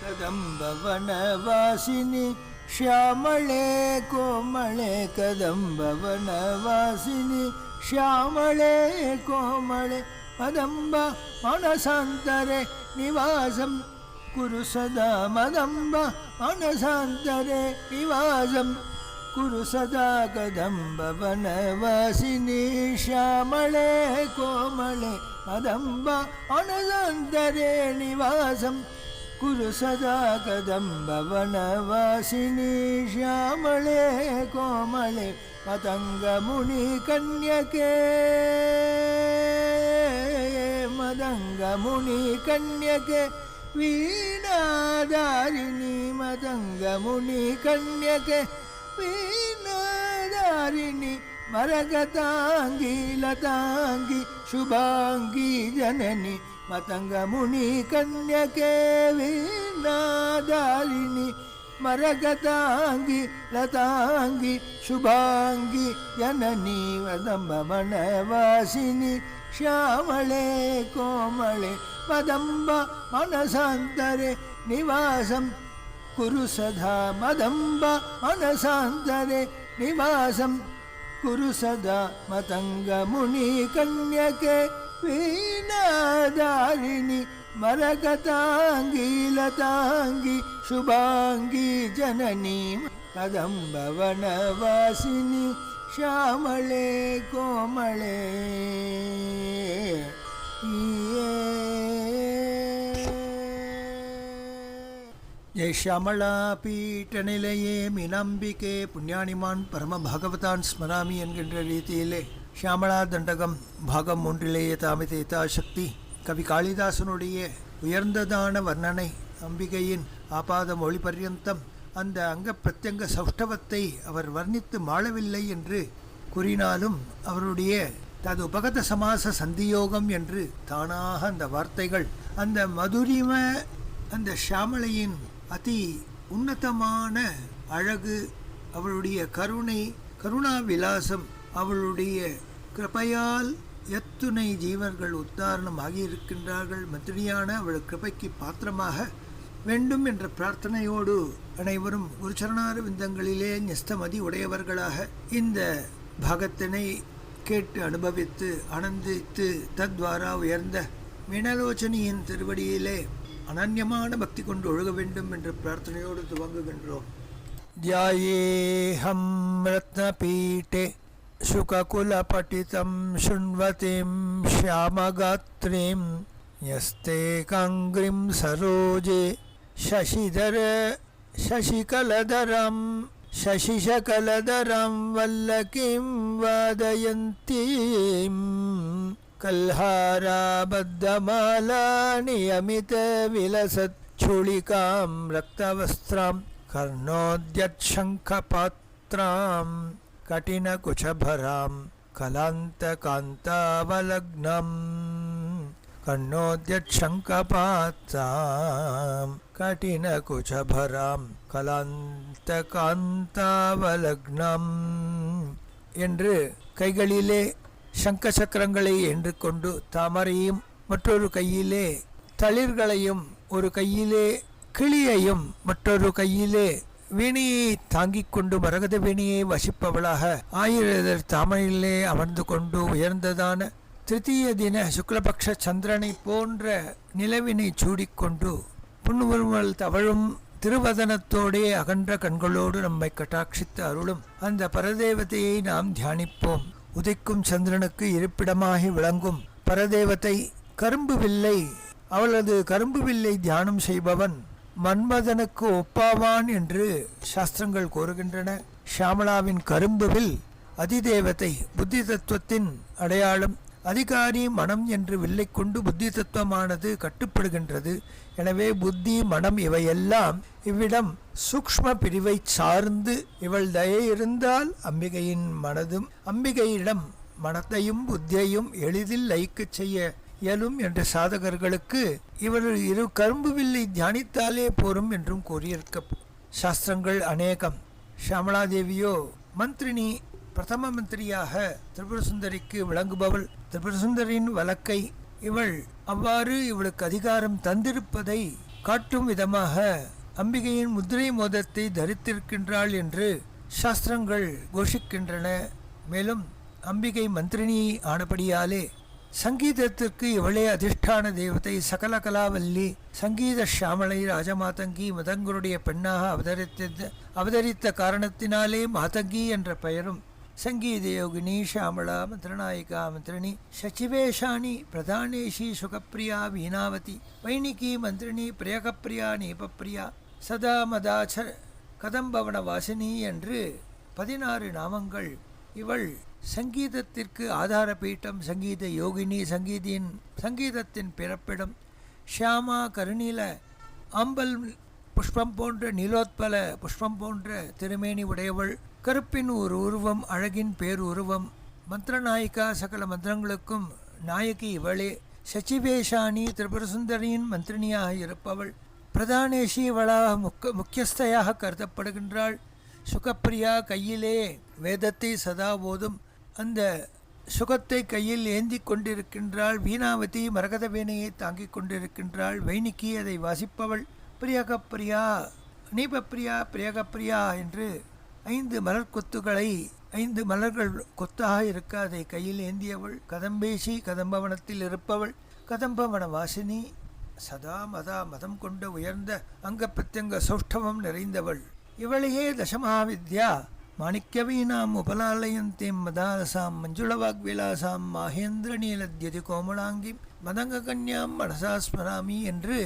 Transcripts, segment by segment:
कदम्बवनवासिनि श्यामळे कोमळे कदम्बवनवासिनि श्यामळे कोमळे मदम्ब मनसान्तरे निवासं कुरु सदा मदम्ब मनसान्तरे निवासं कुरु सदा कदम्बवनवासिनि श्यामळे कोमळे मदम्ब मनसान्तरे निवासं कुरु सदा कदम्बवनवासिनि श्यामळे कोमळे मतङ्गमुनिकन्यके मदङ्गमुनिकन्यके वीणाधारिणि मतङ्गमुनिकन्यके वीणाधारिणि मरगताङ्गी लताङ्गी शुभाङ्गी जननि मतङ्गमुनिकन्यके वीणाधारिणि मरगताङ्गी लताङ्गी शुभाङ्गी जननी कदम्बवनवासिनि श्यामळे कोमळे मदम्ब मनसान्तरे निवासं कुरु सदा मदम्ब मनसान्तरे निवासं कुरु सदा मतङ्गमुनिकन्यके वीणाधारिणि मरगताङ्गी लताङ्गी शुभाङ्गी जननी कदम्बवनवासिनि श्यामळे कोमळे जय श्यामला पीठनिलये मीनाम्बिके पुण्यानिमान् परमभागवतान् स्मरामि एन्கின்ற ரீதியிலே ஷியாமளா தண்டகம் பாகம் 3 தாமிதே யதாசக்தி கவி காளிதாசனுடைய உயர்ந்ததான வர்ணனை அம்பிகையின் ஆபாத மொழி பர்யந்தம் அந்த அங்க பிரத்யங்க சௌஷ்டவத்தை அவர் வர்ணித்து மாளவில்லை என்று கூறினாலும் அவருடைய தது உபகத சமாச சந்தியோகம் என்று தானாக அந்த வார்த்தைகள் அந்த மதுரிம அந்த ஷியாமளையின் அதி உன்னதமான அழகு அவளுடைய கருணை கருணா விலாசம் அவளுடைய கிருபையால் எத்துணை ஜீவர்கள் உத்தாரணம் ஆகியிருக்கின்றார்கள் மந்திரியான அவள் கிருபைக்கு பாத்திரமாக வேண்டும் என்ற பிரார்த்தனையோடு அனைவரும் குருச்சரணார விந்தங்களிலே ஞஸ்தமதி உடையவர்களாக இந்த பாகத்தினை கேட்டு அனுபவித்து ஆனந்தித்து தத்வாரா உயர்ந்த மீனலோச்சனியின் திருவடியிலே அனன்யமான பக்தி கொண்டு ஒழுக வேண்டும் என்ற பிரார்த்தனையோடு துவங்குகின்றோம். தியாயேஹம் ரத்னபீட்டே शुककुलपटितं शृण्वतीं श्यामगात्रीं यस्ते काङ्ग्रीं सरोजे शशिधर शशिकलधरं शशिशकलधरं वल्लकीं वादयन्तीं कल्हाराबद्धमाला नियमितविलसच्छुलिकां रक्तवस्त्रां कर्णोद्यच्छङ्खपात्रां कठिनकुचभरां कलान्तकान्तावलग्नं कर्णोद्यच्छङ्खपात्रां कठिनकुचभरां கலாந்தகாந்தாவலக்னம் என்று கைகளிலே சங்க சக்கரங்களை என்று கொண்டு தாமரையும் மற்றொரு கையிலே தளிர்களையும் ஒரு கையிலே கிளியையும் மற்றொரு கையிலே வீணையை தாங்கிக் கொண்டு மரகத வீணையை வசிப்பவளாக ஆயிரதர் தாமரையிலே அமர்ந்து கொண்டு உயர்ந்ததான திருத்தீய தின சுக்லபக்ஷ சந்திரனை போன்ற நிலவினை சூடிக்கொண்டு புன்முறுவல் தவழும் திருவதனத்தோடே அகன்ற கண்களோடு நம்மை கட்டாட்சித்து அருளும் அந்த பரதேவதையை நாம் தியானிப்போம். உதிக்கும் சந்திரனுக்கு இருப்பிடமாகி விளங்கும் பரதேவத்தை கரும்பு வில்லை அவளது கரும்பு வில்லை தியானம் செய்பவன் மன்மதனுக்கு ஒப்பாவான் என்று சாஸ்திரங்கள் கூறுகின்றன. ஷியாமளாவின் கரும்புவில் அதிதேவதை புத்தி தத்துவத்தின் அடையாளம். அதிகாரி மனம் என்று வில்லை கொண்டு புத்தி தத்துவமானது கட்டுப்படுகின்றது. எனவே புத்தி மனம் இவையெல்லாம் இவ்விடம் சூக்ஷ்ம பிரிவை சார்ந்து இவள் தயை இருந்தால் அம்பிகையின் மனதும் அம்பிகையிடம் மனத்தையும் புத்தியையும் எளிதில் லயிக்க செய்ய இயலும் என்ற சாதகர்களுக்கு இவர் இரு கரும்பு வில்லை தியானித்தாலே போரும் என்றும் கூறியிருக்க சாஸ்திரங்கள் அநேகம். ஷியாமளாதேவியோ மந்திரினி, பிரதம மந்திரியாக திரிபுர சுந்தரிக்கு விளங்குபவள். திரிபுர சுந்தரின் வழக்கை இவள் அவ்வாறு இவளுக்கு அதிகாரம் தந்திருப்பதை காட்டும் விதமாக அம்பிகையின் முத்திரை மோதத்தை தரித்திருக்கின்றாள் என்று சாஸ்திரங்கள் கோஷிக்கின்றன. மேலும் அம்பிகை மந்திரினி ஆனபடியாலே சங்கீதத்திற்கு இவளே அதிஷ்டான தேவதை, சகல கலாவல்லி, சங்கீத ஷாமளை, ராஜமாதங்கி, மதங்கருடைய பெண்ணாக அவதரித்த காரணத்தினாலே மாதங்கி என்ற பெயரும், சங்கீத யோகினி, ஷாமளா, மந்திரநாயிகா, மந்திரினி, சச்சிவேஷாணி, பிரதானேஷி, சுகப்பிரியா, வீணாவதி, வைணிகி, மந்திரினி, பிரியகப்பிரியா, நீபப்பிரியா, சதா மதாச்ச கதம்பவன வாசினி என்று 16 நாமங்கள். இவள் சங்கீதத்திற்கு ஆதார பீட்டம், சங்கீத யோகினி, சங்கீதத்தின் பிறப்பிடம், ஷியாமா, கருநீல ஆம்பல் புஷ்பம் போன்ற நீலோத்பல புஷ்பம் போன்ற திருமேனி உடையவள், கருப்பின் ஒரு உருவம், அழகின் பேருருவம், மந்திரநாயிகா, சகல மந்திரங்களுக்கும் நாயகி இவளே, சச்சிவேஷாணி, திரிபுரசுந்தரியின் மந்திரினியாக இருப்பவள், பிரதானேஷி இவளாக முக்கியஸ்தையாக கருதப்படுகின்றாள், சுகப்பிரியா, கையிலே வேதத்தை சதா போதும் அந்த சுகத்தை கையில் ஏந்தி கொண்டிருக்கின்றாள், வீணாவதி மரகத வீணையை தாங்கிக் கொண்டிருக்கின்றாள், வைணிக்கி அதை வாசிப்பவள், பிரியகப்பிரியா, நீபப்பிரியா, பிரியகப்பிரியா என்று 5 மலர் கொத்துகளை 5 மலர்கள் கொத்தாக இருக்க அதை கையில் ஏந்தியவள், கதம்பேசி கதம்பவனத்தில் இருப்பவள், கதம்பவன வாசினி, சதா மதம் கொண்ட உயர்ந்த அங்க பிரத்யங்க சௌஷ்டவம் நிறைந்தவள். இவளையே தசமஹாவித்யா மாணிக்யவீனாம் உபலாலயந்தீம் மதாலசாம் மஞ்சுளவாக்விலாசாம் மாஹேந்திர நீலத்யதி கோமலாங்கிம் மதங்க கன்யாம் மனசா ஸ்மராமி என்று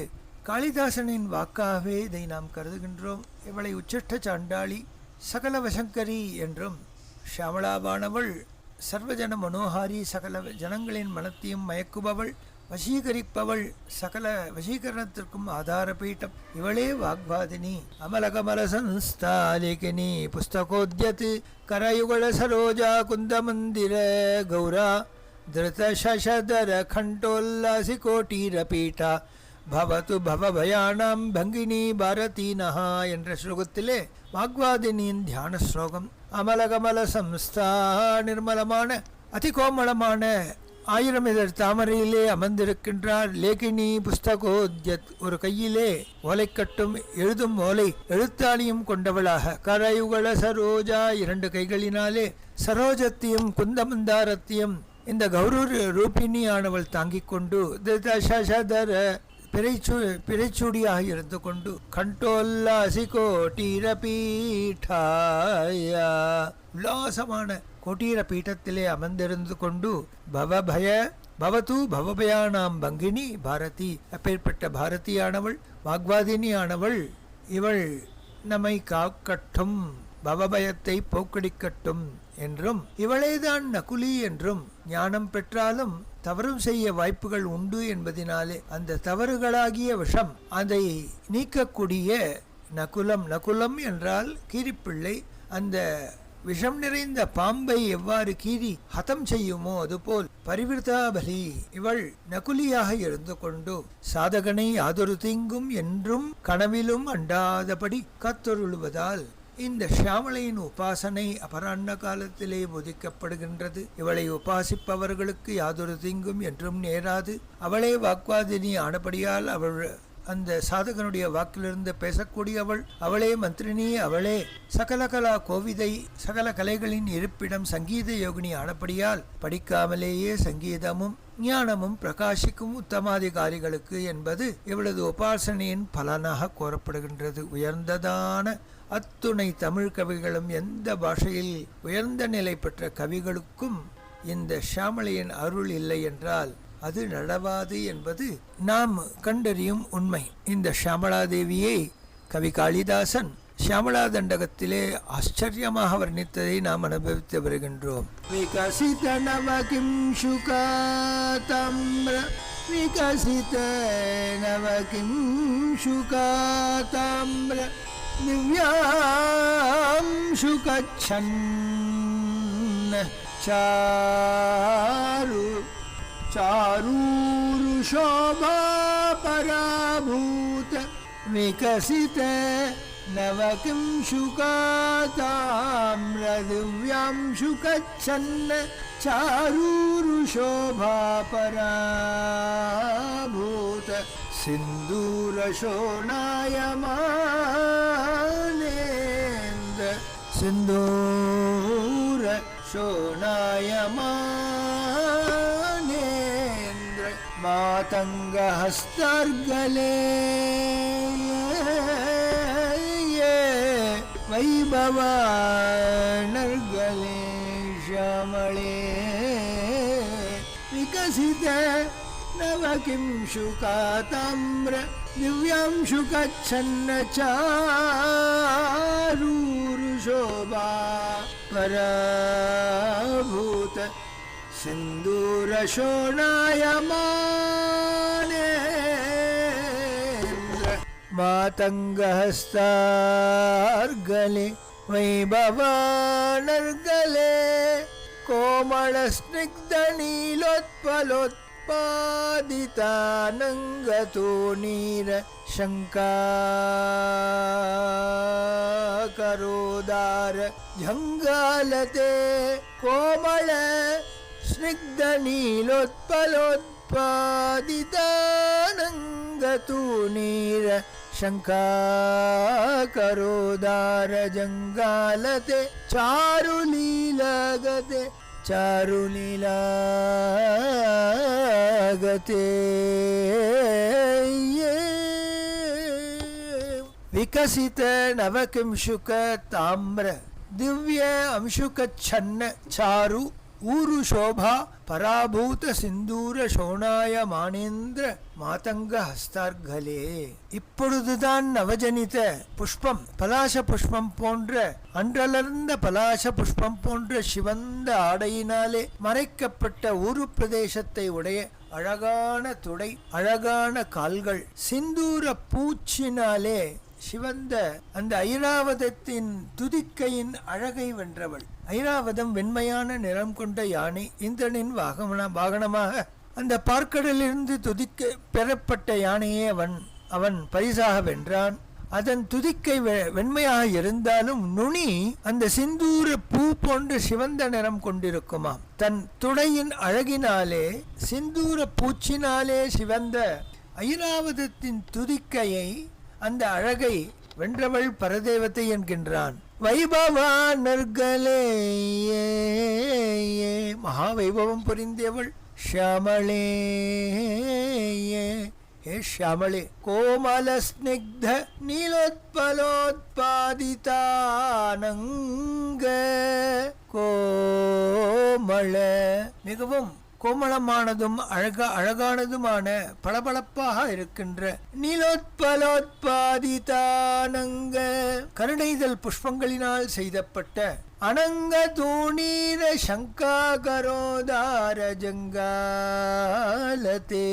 காளிதாசனின் வாக்காகவே இதை நாம் கருதுகின்றோம். இவளை உச்சிஷ்ட சாண்டாளி, சகல வசங்கரி என்றும், ஷியாமளாவானவள் சர்வஜன மனோஹாரி, சகல ஜனங்களின் மனத்தையும் மயக்குபவள், வசீகரிப்பவள், சகல வசீகரணத்திற்கும் ஆதார பீட்டம். இவளே வாக்வாதினி, அமலகமல சன்ஸ்தாலிகினி, புஸ்தகோத்யத் கரயுகல சரோஜா குந்தமந்திர கௌரா திருத சசதர கண்டோல்லாசி கோட்டீர பீட்டா பவது பவபயானாம் பங்கினி பாரதீனஹா என்ற ஸ்லோகத்திலே வாக்வாதினியின் தியான ஸ்லோகம். அமலகமல சம்ஸ்தா, நிர்மலமான அதிகோமளமான 1000 இதழ் தாமரையிலே அமர்ந்திருக்கின்றார். லேகினி புஸ்தகோத்யத், ஒரு கையிலே ஓலைக்கட்டும் எழுதும் ஓலை எழுத்தாளியும் கொண்டவளாக, கரயுகல சரோஜா, 2 கைகளினாலே சரோஜத்தையும் குந்தமந்தாரத்தையும் இந்த கௌரூர் ரூபிணியானவள் தாங்கிக் கொண்டு, தசதர பிறைச்சூடியாக இருந்து கொண்டு, கண்டோல்லாசி கோட்டீர பீட்டாய, உல்லாசமான கோட்டீர பீட்டத்திலே அமர்ந்திருந்து கொண்டு, பவது பவபயானாம் பங்கினி பாரதி, அப்பேற்பட்ட பாரதியானவள், வாக்வாதினியானவள், இவள் நம்மை காக்கட்டும், பவபயத்தை போக்கடிக்கட்டும் என்றும், இவளேதான் நகுலி என்றும், ஞானம் பெற்றாலும் தவறும் செய்ய வாய்ப்புகள் உண்டு என்பதினாலே அந்த தவறுகளாகிய விஷம் அதை நீக்கக்கூடிய நகுலம் என்றால் கீரிப்பிள்ளை, அந்த விஷம் நிறைந்த பாம்பை எவ்வாறு கீறி ஹதம் செய்யுமோ அதுபோல் பரிவிருத்தாபலி இவள் நகுலியாக இருந்து கொண்டு சாதகனை யாதொரு தீங்கும் என்றும் கனவிலும் அண்டாதபடி காத்தொருளுவதால் இந்த ஷியாமளையின் உபாசனை அபராண்ண காலத்திலே போதிக்கப்படுகின்றது. இவளை உபாசிப்பவர்களுக்கு யாதொரு தீங்கும் என்றும் நேராது. அவளே வாக்வாதினி ஆனபடியால் அவள் அந்த சாதகனுடைய வாக்கிலிருந்து பேசக்கூடியவள், அவளே மந்திரினி, அவளே சகலகலா கோவிதை, சகல கலைகளின் இருப்பிடம், சங்கீத யோகினி ஆனபடியால் படிக்காமலேயே சங்கீதமும் ஞானமும் பிரகாசிக்கும் உத்தமாதிகாரிகளுக்கு என்பது இவளது உபாசனையின் பலனாக கோரப்படுகின்றது. உயர்ந்ததான அத்துணை தமிழ் கவிகளும் எந்த பாஷையில் உயர்ந்த நிலை பெற்ற கவிகளுக்கும் இந்த ஷியாமளையின் அருள் இல்லை என்றால் அது நடவாது என்பது நாம் கண்டறியும் உண்மை. இந்த ஷியாமளாதேவியை கவி காளிதாசன் ஷியாமளா தண்டகத்திலே ஆச்சரியமாக வர்ணித்ததை நாம் அனுபவித்து வருகின்றோம். விகசித நவகிம் சுகாதம்ர விகசித நவகிம் சுகாதம்ர திவ்யாம் சுகச்சன்ன சாரு चारूरु शोभा पराभूत विकसित नवकिं शुकाताम्रदिव्यां शुकच्छन्न चारूरु शोभा पराभूत सिन्दूरशोणायमानेन्द्र सिन्दूरशोणायमानेन्द्र मातङ्गहस्तार्गले वैभवानर्गले श्यामळे विकसित नवकिंशुकाताम्र दिव्यांशुकच्छन्न चारूरुशोभा पराभूत सिन्दूरशोणायमानेन्द्र मातङ्गहस्तार्गले वैभवानर्गले कोमलस्निग्धनीलोत्पलोत्पादितानङ्गतूणीर शङ्काकरोदार झङ्गालते कोमल स्निग्धनीलोत्पलोत्पादितानङ्गतूणीर शङ्काकरोदार जङ्गालते चारुलीलागते चारुलीलागते विकसित नवकिंशुक ताम्र दिव्य अंशुकच्छन्न चारु ऊरु शोभा பராபூத சிந்தூர சோணாய மானேந்திர மாதங்க ஹஸ்தார்கலே. இப்பொழுதுதான் நவஜனித புஷ்பம் பலாச புஷ்பம் போன்ற அன்றலர்ந்த பலாச புஷ்பம் போன்ற சிவந்த ஆடையினாலே மறைக்கப்பட்ட ஊரு பிரதேசத்தை உடைய அழகான துடை அழகான கால்கள் சிந்தூர பூச்சினாலே சிவந்த அந்த ஐராவதத்தின் துதிக்கையின் அழகை வென்றவள். ஐராவதம் வெண்மையான நிறம் கொண்ட யானை இந்திரனின் வாகனமாக அந்த பார்க்கடலிலிருந்து துதிக்க பெறப்பட்ட யானையை அவன் பரிசாக வென்றான். அதன் துதிக்கை வெண்மையாக இருந்தாலும் நுனி அந்த சிந்தூர பூ போன்ற சிவந்த நிறம் கொண்டிருக்குமாம். தன் துடையின் அழகினாலே சிந்தூர பூச்சினாலே சிவந்த ஐராவதத்தின் துதிக்கையை அந்த அழகை வென்றவள் பரதேவத்தை என்கின்றான். வைபவானர்களே மகா வைபவம் புரிந்தவள் ஷியாமளே ஹே ஷியாமளே கோமல ஸ்னிக்த நீலோத்பலோத்பாதிதானங்க கோமள மிகவும் கோமளமானதும் அழகானதுமான பளபளப்பாக இருக்கின்ற நீலோத்பலோத்பாதிதானங்க கருணைதல் புஷ்பங்களினால் செய்தப்பட்ட அனங்க தூணீர சங்காகரோதார ஜங்காலதே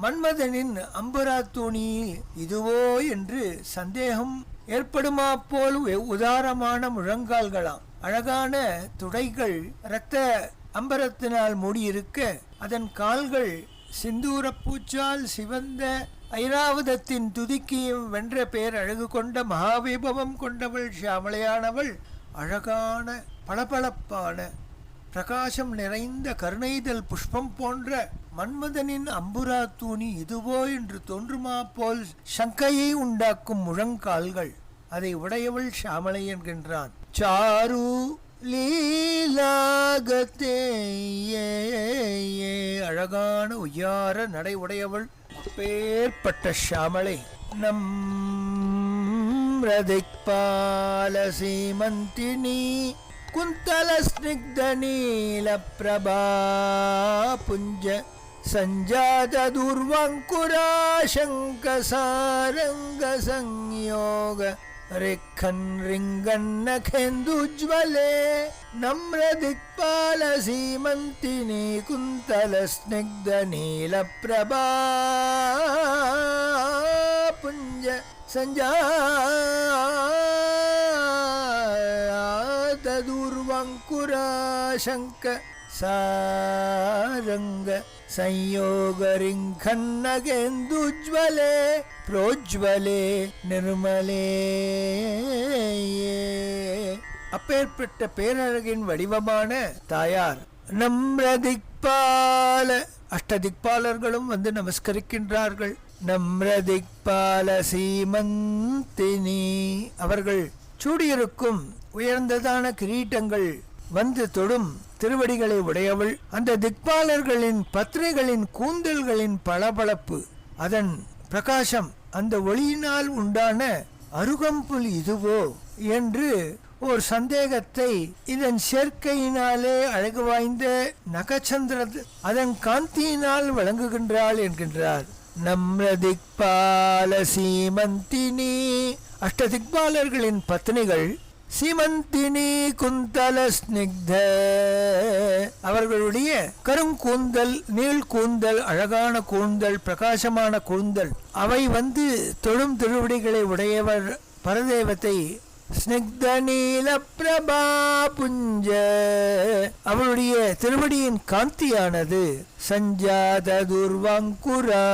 மன்மதனின் அம்பரா தூணி இதுவோ என்று சந்தேகம் ஏற்படுமா போல் உதாரமான முழங்கால்களாம். அழகான துடைகள் இரத்த அம்பரத்தினால் மூடியிருக்க அதன் கால்கள் சிந்தூர பூச்சால் சிவந்த ஐராவதத்தின் துதிக்கையும் வென்ற பேர் அழகு கொண்ட மகாவைபவம் கொண்டவள் ஷியாமளையானவள் அழகான பளபளப்பான பிரகாசம் நிறைந்த கருணைதல் புஷ்பம் போன்ற மன்மதனின் அம்புரா தூணி இதுவோ என்று தோன்றுமா போல் சங்கையை உண்டாக்கும் முழங்கால்கள் அதை உடையவள் ஷியாமளை என்கின்றான். சாரு லீலாகத்தே அழகான உய்யார நடை உடையவள் பேர்பட்ட ஷியாமளை நம்ரதிக்பால சீமந்தினி குந்தல ஸ்னிக்த நீல பிரபா புஞ்ச சஞ்சாத துர்வங்குராசங்க சாரங்க சஞ்யோக रेखन रिंगन्न खेन्दुज्वले नम्र दिक्पाल सीमन्तिनी कुन्तल स्निग्ध नील प्रभा पुंज संजात दूर्वंकुराशंक सारंग संयोग रिंखन्नगेन्दुज्वले प्रोज्वले निर्मले அப்பேற்பட்ட பேரழகின் வடிவமான தாயார் நம்ர திக்பால அஷ்டதிக்பாலர்களும் வந்து நமஸ்கரிக்கின்றார்கள். நம்ரதிக்பால சீமந்தினி. அவர்கள் சூடியிருக்கும் உயர்ந்ததான கிரீட்டங்கள் வந்து தொடும் திருவடிகளை உடையவள். அந்த திக்பாலர்களின் பத்னிகளின் கூந்தல்களின் பளபளப்பு, அதன் பிரகாசம், அந்த ஒளியினால் உண்டான அருகம்புல் இதுவோ என்று ஒரு சந்தேகத்தை இதன் சேர்க்கையினாலே அழகு வாய்ந்த நகச்சந்திர அதன் காந்தியினால் வழங்குகின்றாள் என்கின்றார். நம்ரதிக்பால சீமந்தினி. அஷ்டதிக்பாலர்களின் பத்னிகள் சீமந்தினி குந்தல ஸ்னிக்த. அவர்களுடைய கருங்கூந்தல், நீள் கூந்தல், அழகான கூந்தல், பிரகாசமான கூந்தல், அவை வந்து தொடும் திருவடிகளை உடையவர் பரதேவத்தை. ஸ்னிக்த நீல பிரபா புஞ்ச. அவளுடைய திருவடியின் காந்தியானது சஞ்சாத துர்வங்குரா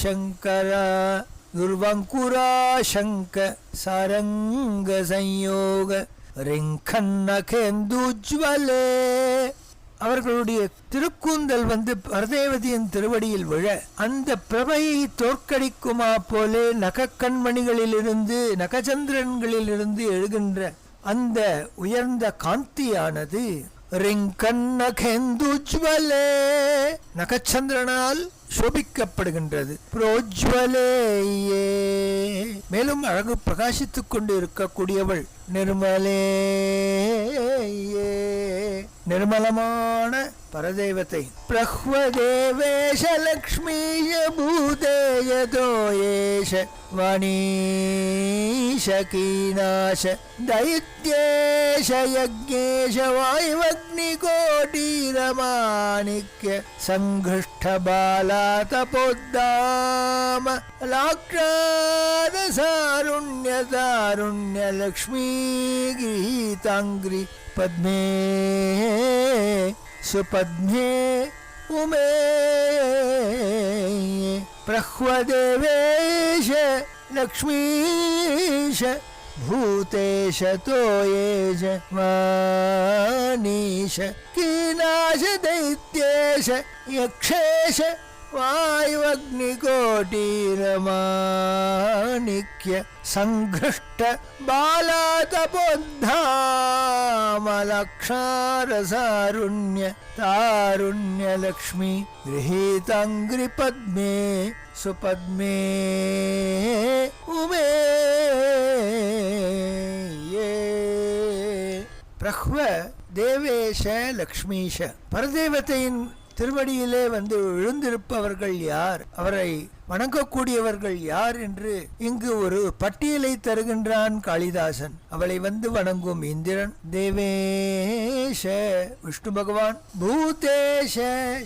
சங்கரா. துர்வங்குரா சங்க சாரங்க சம்யோக ரிங்கன்னகேந்துஜ்வலே. அவர்களுடைய திருக்கூந்தல் வந்து பரதேவதியின் திருவடியில் விழ அந்த பிரபையை தோற்கடிக்குமா போலே நகக்கண்மணிகளிலிருந்து, நகச்சந்திரன்களிலிருந்து எழுகின்ற அந்த உயர்ந்த காந்தியானது ரிங்கன்னகேந்துஜ்வலே நகச்சந்திரனால் சோபிக்கப்படுகின்றது. புரோஜ்வலேயே. மேலும் அழகு பிரகாசித்துக் கொண்டு இருக்கக்கூடியவள். நிர்மலே, நிர்மலமான பரதேவத்தை. பிரஹ்வதேவேஷ லக்ஷ்மீய பூதேயதோயேஷ வாணீஷ கீனாஷ தைத்யேஷ யஜ்ஞேஷ வாயுவக்னிகோட்டீரமாணிக்ய சங்கிருஷ்ட பாலா தபோத்தாம லாக்ஷாத சாருண்ய தாருண்ய லக்ஷ்மீ கிரீதாங்கிரி பத்மே சுபத்மே உமே. பிரஹ்வதேவேஷ லக்ஷ்மீஷ பூதேஷ தோயேஷ வாணீஷ கீனாஷ தைத்யேஷ யக்ஷேஷ வாயுவக்னிகோட்டீரமாணிக்ய சங்கிருஷ்ட பாலாதபோத்தாமலக்ஷாரசாருண்ய தாருண்ய லக்ஷ்மி கிரஹீதாங்கிரி பத்மே சுபத்மே உமே. பிரஹ்வ தேவேஷ லக்ஷ்மீஷ. பரதேவத்தையின் திருவடியிலே வந்து விழுந்திருப்பவர்கள் யார், அவரை வணங்கக்கூடியவர்கள் யார் என்று இங்கு ஒரு பட்டியலை தருகின்றான் காளிதாசன். அவளை வந்து வணங்கும் இந்திரன், தேவேஷ விஷ்ணு பகவான், பூதேஷ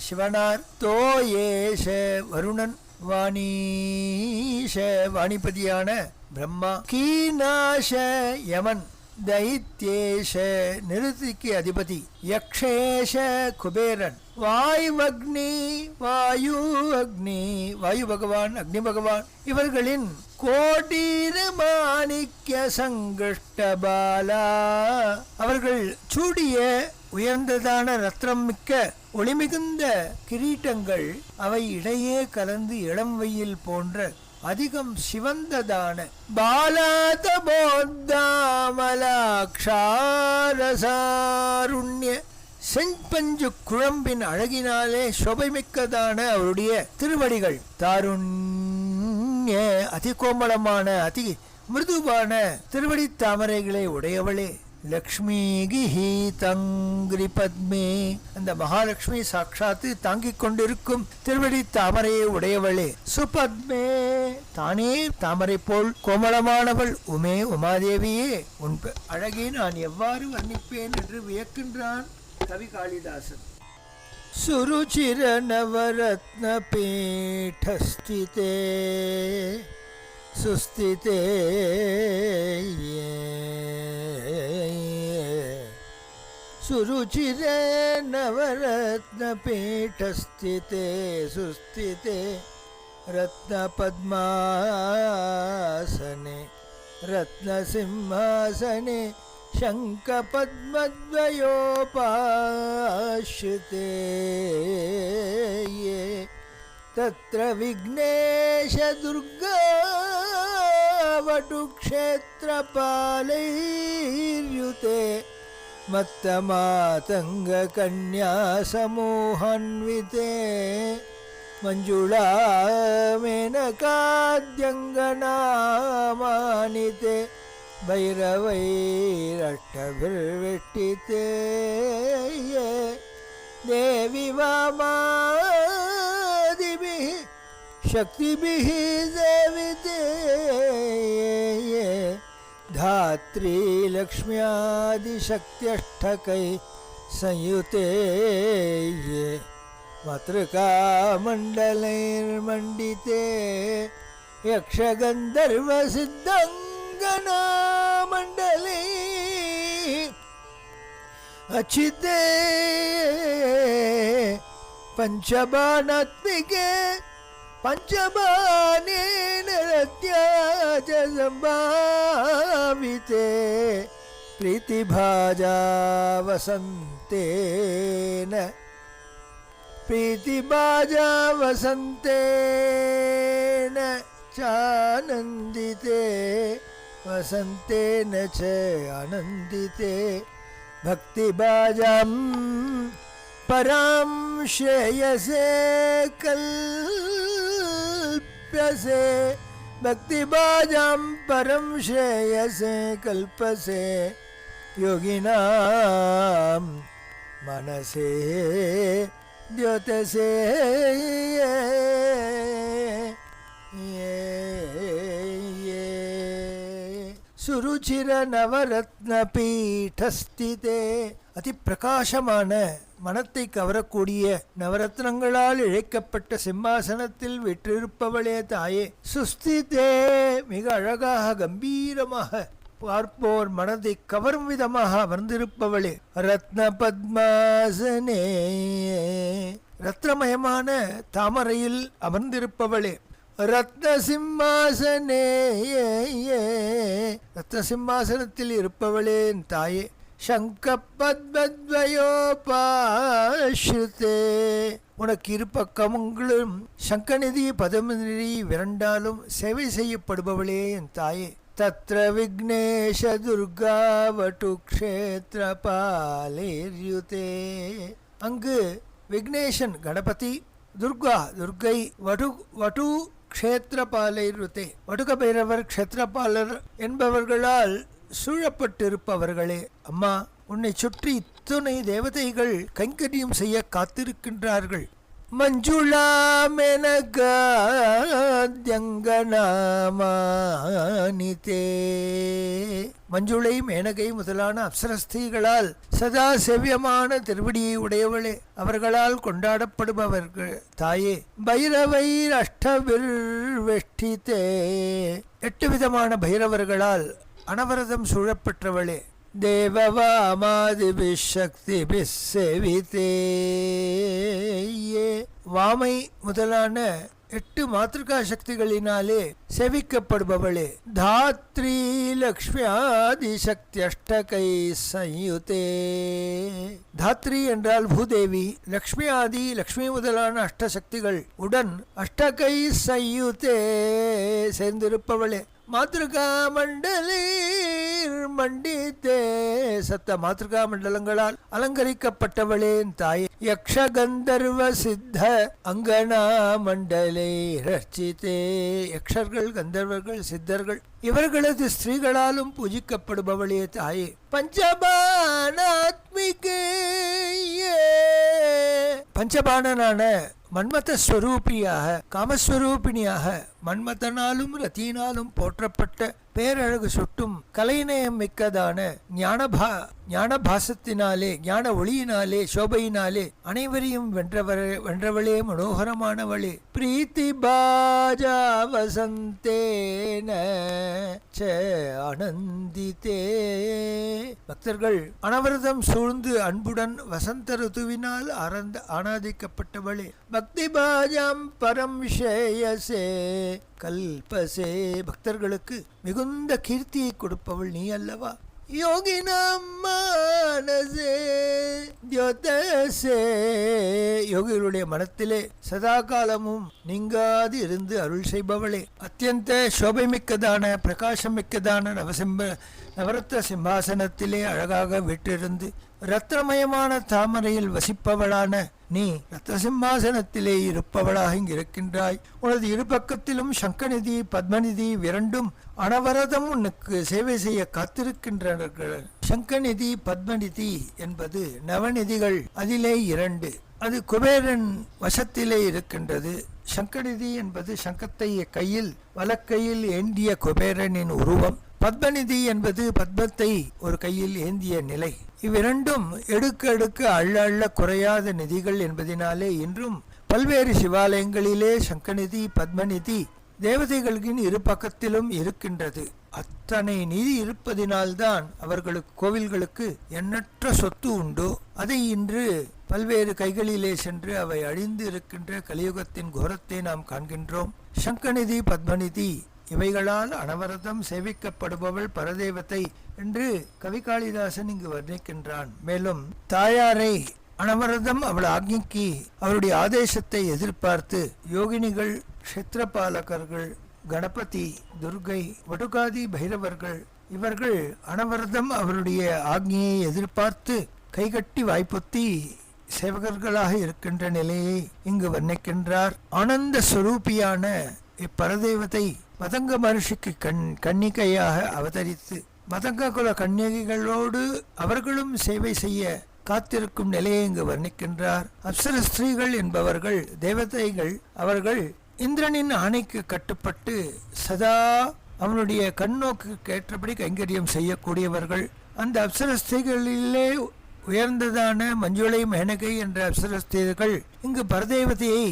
சிவனார், தோயேஷ வருணன், வாணீஷ வாணிபதியான பிரம்மா, கீனாஷ யமன், தைத்யேஷ நிருதிக்கு அதிபதி, யக்ஷேஷ குபேரன், வாயுவக்னி வாயு அக்னி வாயு பகவான், அக்னி பகவான், இவர்களின் கோடீர மாணிக்ய சங்கிருஷ்ட பாலா. அவர்கள் சூடிய உயர்ந்ததான ரத்னம் மிக்க ஒளிமிகுந்த கிரீட்டங்கள், அவை இடையே கலந்து இளம் வெயில் போன்ற அதிகம் சிவந்ததான பாலாதபோத்தாமலாக்ஷாரசாருண்ய செஞ்சு குழம்பின் அழகினாலே சோபைமிக்கதான அவருடைய திருவடிகள். தாருண்ய அதிகோமளமான அதி மிருதுவான திருவடி தாமரைகளை உடையவளே. லக்ஷ்மி கிஹீதங்கிரி பத்மே. அந்த மகாலட்சுமி சாட்சாத்து தாங்கிக் கொண்டிருக்கும் திருவடி தாமரையை உடையவளே. சுபத்மே, தானே தாமரை போல் கோமளமானவள். உமே, உமாதேவியே, உன் அழகை நான் எவ்வாறு வர்ணிப்பேன் என்று வியக்கின்றான் கவி காளிதாசன். சுருச்சிர நவரத்ன பீடஸ்திதே சுஸ்திதே சுருச்சிரே நவரத்ன பீடஸ்திதே சுஸ்திதே ரத்ன பத்மாசனே ரத்ன சிம்மாசனே சங்க பத்மத்வயோபாஸ்ருதே तत्र विघ्नेश दुर्गा वटुक्षेत्रपालैर्युते मत्तमातङ्गकन्या समूहान्विते मञ्जुळा मेनकाद्यङ्गनामानिते भैरवैरष्टभिर्वेष्टिते देवी वामादिभिः शक्तिभिः सेविते धात्री लक्ष्म्यादिशक्त्यष्टकै संयुते मातृकामण्डलैर्मण्डिते यक्षगन्धर्वसिद्धङ्गनामण्डले अचिते पञ्चबाणात्मिके पञ्चबाणेन रत्या च सम्भाविते प्रीतिभाजा वसन्तेन प्रीतिभाजा वसन्तेन चानन्दिते वसन्तेन च आनन्दिते भक्तिभाजां परां श्रेयसे कल्प्यसे भक्तिभाजां परं श्रेयसे कल्पसे योगिनां मनसे द्योतसे சுருச்சிர நவரத்ன பீடஸ்திதே அதி பிரகாசமான மனத்தை கவரக்கூடிய நவரத்னங்களால் இழைக்கப்பட்ட சிம்மாசனத்தில் விற்றிருப்பவளே தாயே சுஸ்திதே மிக அழகாக கம்பீரமாக பார்ப்போர் மனதை கவரும் விதமாக அமர்ந்திருப்பவளே ரத்ன பத்மாசனே ரத்னமயமான தாமரையில் அமர்ந்திருப்பவளே ரத்ன சிம்மாசனே ரத்ன சிம்மாசனத்தில் இருப்பவளே தாயே சங்க பத்மத்வயோபாஸ்ருதே உனக்கு இரு பக்கமுங்களும் சங்கநிதி பதமநிதி விரண்டாலும் சேவை செய்யப்படுபவளே என் தாயே தத்ர விக்னேஷ துர்கா வட்டு க்ஷேத்ரபாலேர்யுதே அங்கு விக்னேஷன் கணபதி துர்கா துர்கை வடு க்ஷேத்ரபாலைருதே வடுக பைரவர் க்ஷேத்ரபாலர் என்பவர்களால் சூழப்பட்டிருப்பவர்களே அம்மா உன்னை சுற்றி இத்துணை தேவதைகள் கைங்கரியம் செய்ய காத்திருக்கின்றார்கள் மஞ்சுளா மேனகாத்யங்கநாமானிதே மஞ்சுளை மேனகை முதலான அப்சரஸ்திகளால் சதா செவ்யமான திருவடியை உடையவளே அவர்களால் கொண்டாடப்படுபவர்கள் தாயே பைரவை அஷ்டவிர்வெஷ்டிதே 8 விதமான பைரவர்களால் அனவரதம் சூழப்பெற்றவளே தேவவாமாதிபிஷக்திபிஸ் சேவிதே வாமை முதலான 8 மாத்ருகா சக்திகளினாலே சேவிக்கப்படுபவளே தாத்ரி லக்ஷ்மியாதி சக்தி அஷ்டகை சயுதே தாத்ரி என்றால் பூதேவி லக்ஷ்மி ஆதி லக்ஷ்மி முதலான அஷ்டசக்திகள் உடன் அஷ்டகை சயுதே சேர்ந்திருப்பவளே மாத்ருகா மண்டலீர் மண்டித்தே சத்த மாத்ருகா மண்டலங்களால் அலங்கரிக்கப்பட்டவளே தாயே யக்ஷ கந்தர்வ சித்த அங்கனா மண்டலே ரட்சித்தே யக்ஷர்கள் கந்தர்வர்கள் சித்தர்கள் இவர்களது ஸ்திரீகளாலும் பூஜிக்கப்படுபவளே தாயே பஞ்சபானாத்மிகே பஞ்சபாணனான மன்மத ஸ்வரூபியாக காமஸ்வரூபிணியாக மன்மதனாலும் ரத்தியினாலும் போற்றப்பட்ட பேரழகு சுட்டும் கலைநயம் மிக்கதான ஞானபாசத்தினாலே ஞான ஒளியினாலே சோபையினாலே அனைவரையும் வென்றவளே மனோகரமானவளே பிரீத்தி பாஜா வசந்தேன ச ஆனந்தித்தே பக்தர்கள் அனவரதம் சூழ்ந்து அன்புடன் வசந்த ருதுவினால் ஆனாதிக்கப்பட்டவளே பக்தி பாஜாம் பரம் ஷேயசே கல்பசே பக்தர்களுக்கு மிகுந்த கீர்த்தியை கொடுப்பவள் நீ அல்லவா யோகினம் மானசே தியோதசே, யோகிகளுடைய மனத்திலே சதா காலமும் நீங்காது இருந்து அருள் செய்பவளே, அத்தியந்த சோபை மிக்கதான பிரகாசம் மிக்கதான நவரத்ன சிம்மாசனத்திலே அழகாக வீற்றிருந்து ரத்னமயமான தாமரையில் வசிப்பவளான நீ ரத்ன சிம்மாசனத்திலே இருப்பவளாக இங்கிருக்கின்றாய். உனது இரு பக்கத்திலும் சங்கநிதி பத்மநிதி இரண்டும் அனவரதம் உனக்கு சேவை செய்ய காத்திருக்கின்றனர். சங்கநிதி பத்மநிதி என்பது நவநிதிகள், அதிலே இரண்டு. அது குபேரன் வசத்திலே இருக்கின்றது. சங்கநிதி என்பது சங்கத்தை கையில் வலக்கையில் ஏந்திய குபேரனின் உருவம். பத்மநிதி என்பது பத்மத்தை ஒரு கையில் ஏந்திய நிலை. இவ்விரண்டும் எடுக்க எடுக்க அள்ள அள்ள குறையாத நிதிகள் என்பதினாலே இன்றும் பல்வேறு சிவாலயங்களிலே சங்கநிதி பத்மநிதி தேவதைகளின் இரு பக்கத்திலும் இருக்கின்றது. அத்தனை நிதி இருப்பதினால்தான் அவர்களுக்கு கோவில்களுக்கு எண்ணற்ற சொத்து உண்டோ. அதை இன்று பல்வேறு கைகளிலே சென்று அவை அழிந்து இருக்கின்ற கலியுகத்தின் கோரத்தை நாம் காண்கின்றோம். சங்கநிதி பத்மநிதி இவைகளால் அனவரதம் சேவிக்கப்படுபவள் பரதேவத்தை என்று கவி காளிதாசன் இங்கு வர்ணிக்கின்றான். மேலும் தாயாரை அனவரதம் அவள் ஆக்ஞைக்கு அவருடைய ஆதேசத்தை எதிர்பார்த்து யோகினிகள், க்ஷேத்திரபாலகர்கள், கணபதி, துர்கை, வடுகாதி பைரவர்கள் இவர்கள் அனவரதம் அவருடைய ஆக்ஞையை எதிர்பார்த்து கைகட்டி வாய்ப்பொத்தி சேவகர்களாக இருக்கின்ற நிலையை இங்கு வர்ணிக்கின்றார். ஆனந்த ஸ்வரூபியான இப்பரதேவதை மதங்க மகர்ஷிக்கு கன்னிகையாக அவதரித்து மதங்க குல கன்னிகைகளோடு அவர்களும் சேவை செய்ய காத்திருக்கும் நிலையை இங்கு வர்ணிக்கின்றார். அப்சர ஸ்திரீகள் என்பவர்கள் தேவதைகள். அவர்கள் இந்திரனின் ஆணைக்கு கட்டுப்பட்டு சதா அவனுடைய கண்ணோக்கு ஏற்றபடி கைங்கரியம் செய்யக்கூடியவர்கள். அந்த அப்சர ஸ்திரீகளிலே உயர்ந்ததான மஞ்சுளை மேனகை என்ற அப்சர ஸ்திரீகள் இங்கு பரதேவதையை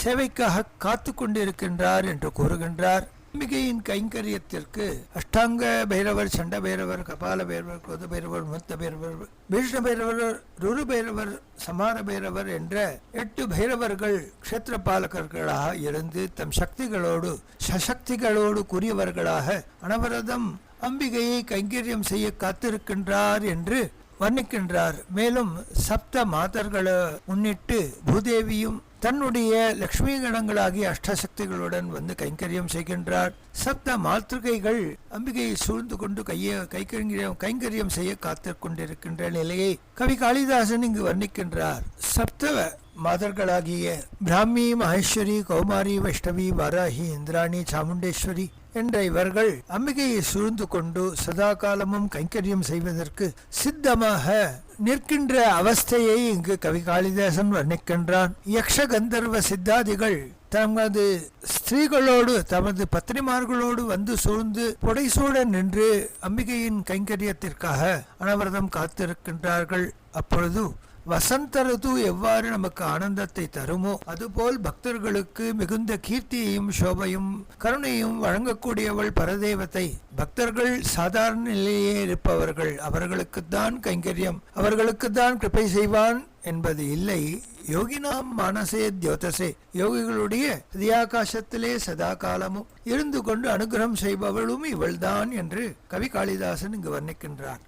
சேவைக்காக காத்து கொண்டிருக்கின்றார் என்று கூறுகின்றார். அம்பிகையின் கைங்கரியத்திற்கு அஷ்டாங்க பைரவர், சண்ட பைரவர், கபால பைரவர், கோத பைரவர், முத்த பைரவர், பீஷ்ண பைரவர், ருரு பைரவர், சமார பைரவர் என்ற 8 பைரவர்கள் க்ஷேத்திரபாலகர்களாக இருந்து தம் சக்திகளோடு சசக்திகளோடு கூறியவர்களாக அனவரதம் அம்பிகையை கைங்கரியம் செய்ய காத்திருக்கின்றார் என்று வர்ணிக்கின்றார். மேலும் சப்த மாதர்களை முன்னிட்டு பூதேவியும் தன்னுடைய லட்சுமி கணங்களாகிய அஷ்டசக்திகளுடன் வந்து கைங்கரியம் செய்கின்றார். சப்த மாத்திருகைகள் அம்பிகையை சூழ்ந்து கொண்டு கைங்கரியம் செய்ய காத்திருக்கின்ற நிலையை கவி காளிதாசன் இங்கு வர்ணிக்கின்றார். சப்த மாதர்களாகிய பிராமி, மகேஸ்வரி, கௌமாரி, வைஷ்ணவி, வாராகி, இந்திராணி, சாமுண்டேஸ்வரி என்ற இவர்கள் அம்பிகையை சூழ்ந்து கொண்டு சதா காலமும் கைங்கரியம் செய்வதற்கு சித்தமாக நிற்கின்ற அவஸ்தையை இங்கு கவி காளிதாசன் வர்ணிக்கின்றான். யக்ஷ கந்தர்வ சித்தாதிகள் தமது ஸ்திரீகளோடு தமது பத்னிமார்களோடு வந்து சூழ்ந்து புடைசூட நின்று அம்பிகையின் கைங்கரியத்திற்காக அனவரதம் காத்திருக்கின்றார்கள். அப்பொழுது வசந்த ருது எவ்வாறு நமக்கு ஆனந்தத்தை தருமோ அதுபோல் பக்தர்களுக்கு மிகுந்த கீர்த்தியையும் சோபையும் கருணையும் வழங்கக்கூடியவள் பரதேவத்தை. பக்தர்கள் சாதாரண நிலையே இருப்பவர்கள், அவர்களுக்குத்தான் கைங்கரியம், அவர்களுக்குத்தான் கிருபை செய்வான் என்பது இல்லை. யோகினாம் மானசே தியோதசே, யோகிகளுடைய ஹிருதயாகாசத்திலே சதா காலமும் இருந்து கொண்டு அனுகிரகம் செய்பவளும் இவள்தான் என்று கவி காளிதாசன் இங்கு வர்ணிக்கின்றார்.